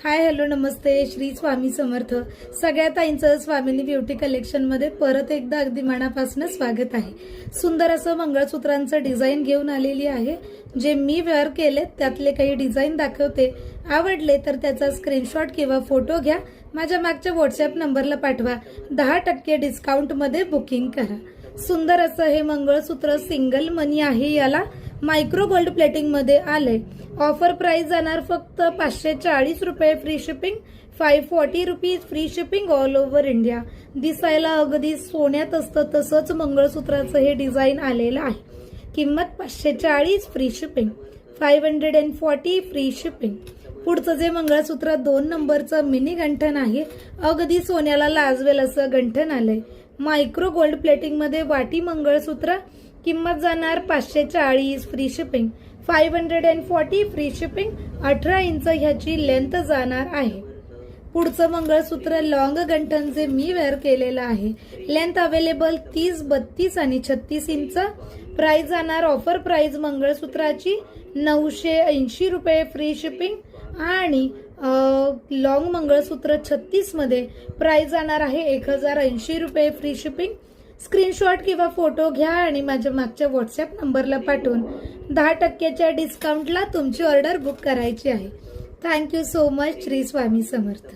Hi hello नमस्ते. श्री स्वामी समर्थ. सगळ्या ताईंचं स्वामिनी beauty collection मध्ये परत एकदा अगदी मनापासून स्वागत आहे. सुंदर असं मंगळसूत्रांचं डिझाईन घेऊन आलेली आहे, जे मी वेअर केले त्यातले काही डिझाईन दाखवते. आवडले तर त्याचा स्क्रीनशॉट किंवा फोटो घ्या, माझ्या मागच्या व्हॉट्सअप नंबरला पाठवा. 10% डिस्काउंट मध्ये बुकिंग करा. सुंदर असं हे मंगळसूत्र सिंगल मनी आहे. याला मायक्रो गोल्ड प्लेटिंग मध्ये आले. ऑफर प्राइस जाणार फक्त 540 रुपये free shipping, 540 rupees free shipping all over India. दिसायला अगदी सोन्यात असतं तसंच मंगळसूत्राचं हे डिझाईन आलेलं आहे. किंमत 540 फ्री शिपिंग, 540 फ्री शिपिंग. पुढचं जे मंगळसूत्र 2 नंबरचं मिनी गंठन आहे, अगदी सोन्याला लाजवेल असं गंठन आलंय. मायक्रो गोल्ड प्लेटिंग मध्ये वाटी मंगळसूत्र. किंमत जाणार 540 free shipping, 540 free shipping. 18 inch ह्याची लेंथ जाणार आहे. पुढचं मंगळसूत्र लॉंग गंठन जे मी वेअर केलेलं आहे. लेंथ अवेलेबल 30, 32 आणि 36 इंच. प्राइस जाणार ऑफर प्राइस मंगळसूत्राची 980 रुपये फ्री शिपिंग. आणि लॉंग मंगळसूत्र 36 मध्ये प्राइस जाणार आहे 1080 रुपये फ्री शिपिंग. स्क्रीनशॉट किंवा फोटो घ्या आणि माझ्या मागच्या व्हॉट्सअप नंबरला पाठवून 10% डिस्काउंटला तुमची ऑर्डर बुक करायची आहे. Thank you so much. Shri Swami समर्थ.